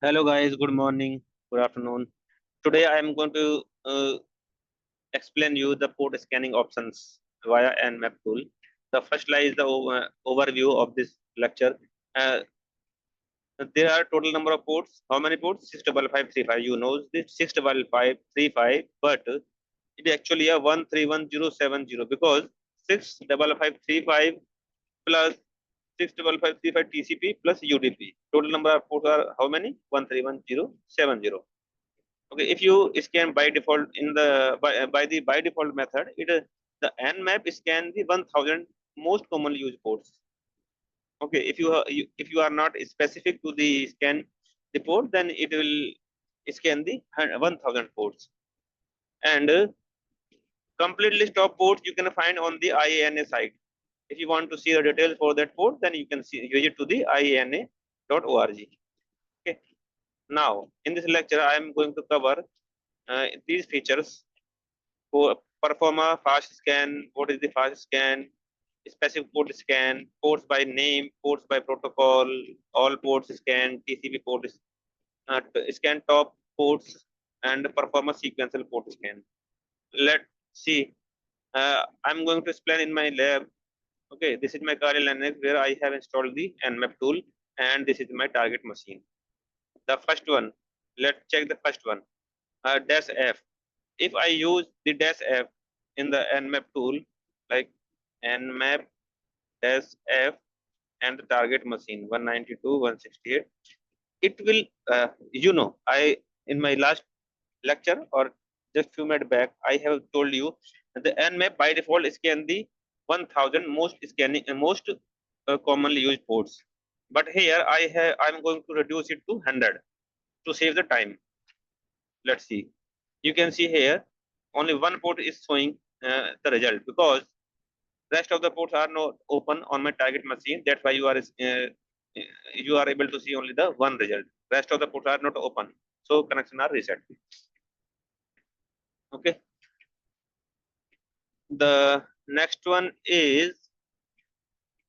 Hello guys, good morning, good afternoon. Today I am going to explain you the port scanning options via nmap tool. The first slide is the overview of this lecture. Uh, there are total number of ports. How many ports? 65535. You know this 65535, but it is actually a 131070 because 65535 plus 65535 TCP plus UDP. Total number of ports are how many? 131070. Okay, if you scan by default in the by the by default method, the nmap scan the 1000 most commonly used ports. Okay, if you are not specific to the scan the port, then it will scan the 1000 ports. And complete list of ports you can find on the IANA site. If you want to see the details for that port, then you can see visit to the iana.org. Okay, now in this lecture I am going to cover these features. Perform a fast scan. What is the fast scan? Specific port scan, ports by name, ports by protocol, all ports scan, TCP scan top ports, and perform a sequential port scan. Let's see. I'm going to explain in my lab. Okay, this is my Kali Linux where I have installed the nmap tool, and this is my target machine. The first one, let's check the first one. Dash F. If I use the dash F in the nmap tool, like nmap dash F and the target machine 192 168, it will I in my last lecture or just few minutes back I have told you that the nmap by default scan the 1000 most commonly used ports, but here I'm going to reduce it to 100 to save the time. Let's see. You can see here only one port is showing the result because rest of the ports are not open on my target machine. That's why you are able to see only the one result. Rest of the ports are not open, so connection are reset. Okay. The next one is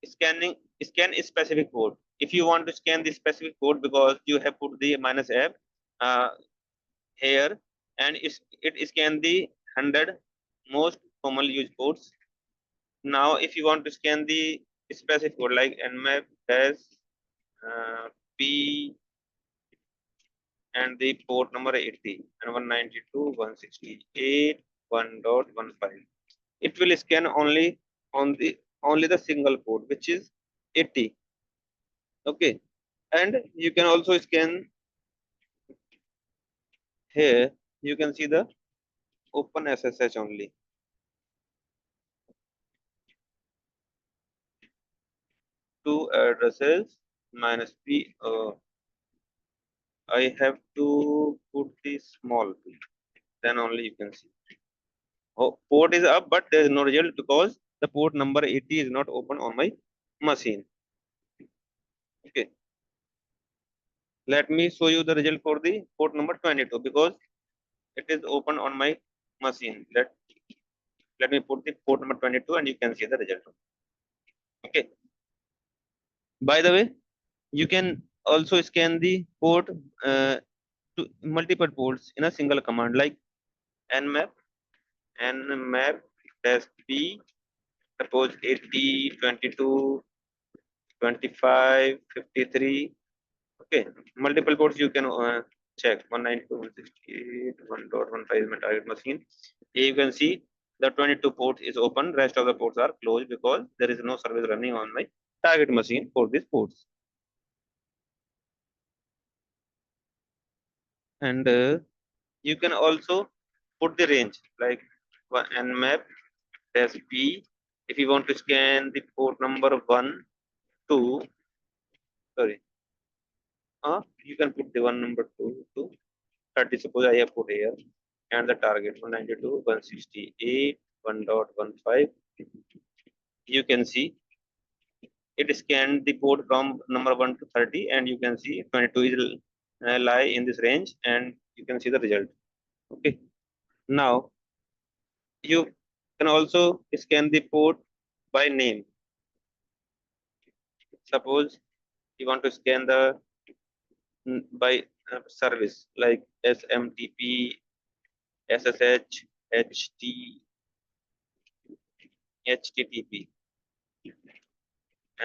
scan a specific port. If you want to scan the specific port because you have put the -f uh, here, and it scan the 100 most commonly used ports. Now, if you want to scan the specific code like nmap dash p and the port number 80 and 192 168 1.15, it will scan only the single port, which is 80. Okay, and you can also scan here. You can see the open SSH only. Two addresses minus p. I have to put the small p, then only you can see. Oh, port is up, but there is no result because the port number 80 is not open on my machine. Okay, let me show you the result for the port number 22 because it is open on my machine. Let me put the port number 22 and you can see the result. Okay. By the way, you can also scan the port to multiple ports in a single command like nmap dash p, suppose 80 22 25 53. Okay, multiple ports you can check 192 168 1.15 is my target machine. Here you can see the 22 ports is open, rest of the ports are closed because there is no service running on my target machine for these ports. And you can also put the range like nmap dash p. If you want to scan the port number 1 2, sorry, you can put the one number 2 to 30. Suppose I have put here, and the target 192 168 1.15. You can see it scanned the port from number 1 to 30, and you can see 22 is lie in this range, and you can see the result. Okay, now you can also scan the port by name. Suppose you want to scan the by service like SMTP, SSH, HT, HTTP,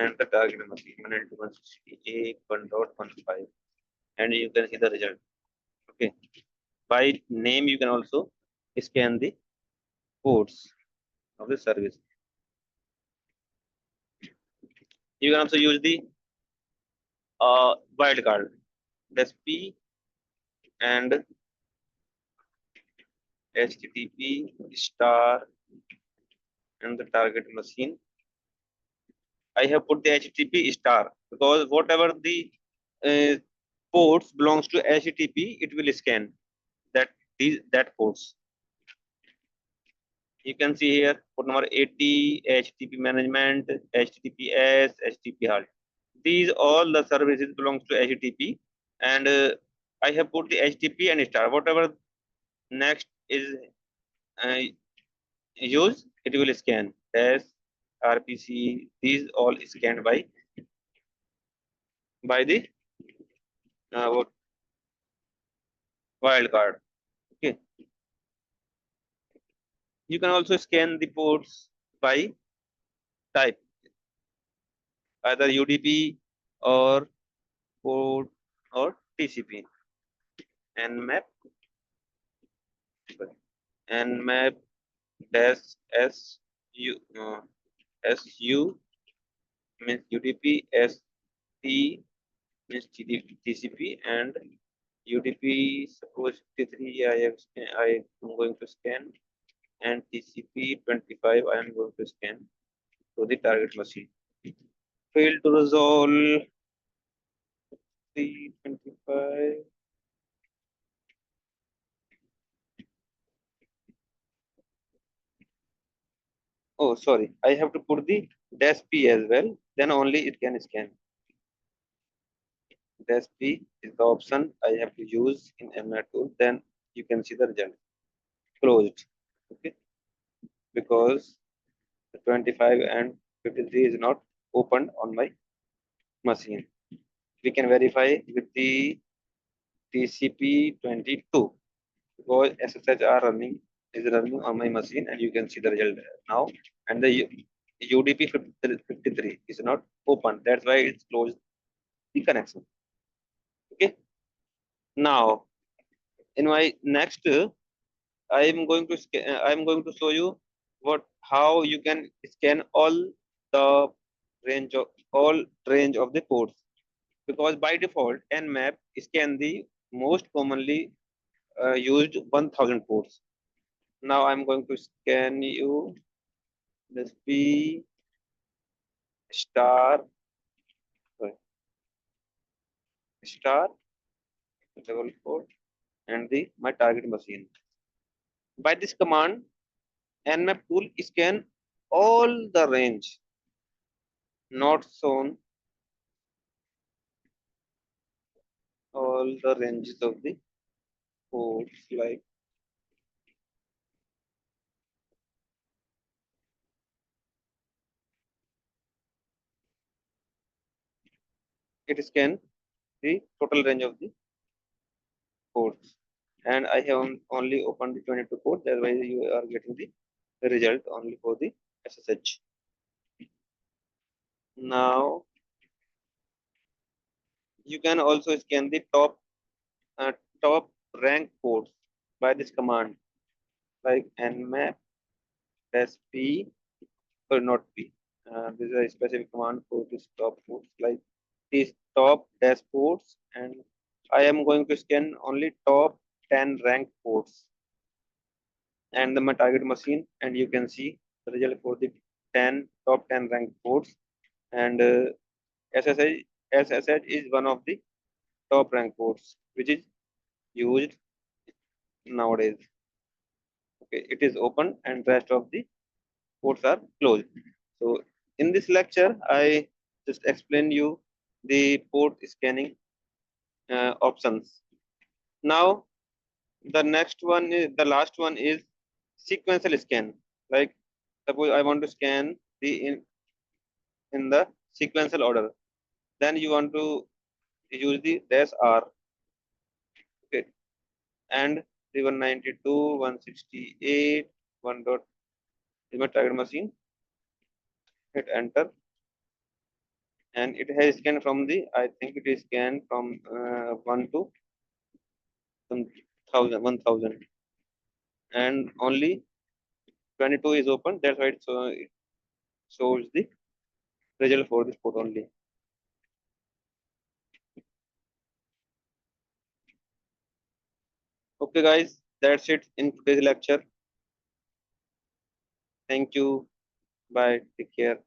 and the target machine 192.168.1.15, and you can see the result. Okay, by name you can also scan the ports of the service. You can also use the wildcard, SP and HTTP star and the target machine. I have put the HTTP star because whatever the uh, ports belongs to HTTP, it will scan that ports. You can see here port number 80, HTTP management, HTTPS, HTTP halt. These all the services belongs to HTTP, and I have put the HTTP and star. Whatever next is uh, used, it will scan. S, RPC, these all scanned by the what wildcard. Okay, you can also scan the ports by type, either UDP or port or TCP. Nmap, nmap dash su su means UDP, ST means TCP, and UDP suppose 53 I am going to scan, and TCP 25 I am going to scan to the target machine. Fail to resolve 325. Oh, sorry. I have to put the dash P as well. Then only it can scan. Dash P is the option I have to use in nmap tool. Then you can see the result. Closed. Okay. Because the 25 and 53 is not opened on my machine. We can verify with the TCP 22 because SSH are running is running on my machine, and you can see the result now. And the UDP 53 is not open. That's why it's closed the connection. Okay. Now, in my next, I'm going to show you how you can scan the all range of the ports, because by default nmap scan the most commonly used 1000 ports. Now I'm going to scan you this P star sorry, star level port and the my target machine. By this command, nmap tool scan all the range not shown, all the ranges of the ports, like it scan the total range of the ports. And I have only opened the 22 ports, that's why you are getting the result only for the SSH. Now you can also scan the uh, top rank ports by this command, like nmap p or not p. This is a specific command for this top ports, like these top dashboards, and I am going to scan only top 10 rank ports and my target machine, and you can see the result for the top 10 rank ports. And SSH is one of the top rank ports which is used nowadays. Okay, it is open and rest of the ports are closed. So in this lecture, I just explain you the port scanning options. Now the next one is the last one is sequential scan. Like suppose I want to scan in the sequential order, then you want to use the dash R. and 192, 168, 1 dot is my target machine. Hit enter, and it has scanned from the, I think it is scanned from 1 to 1000, and only 22 is open. That's why it shows the result for this port only. Okay, guys, that's it in today's lecture. Thank you. Bye. Take care.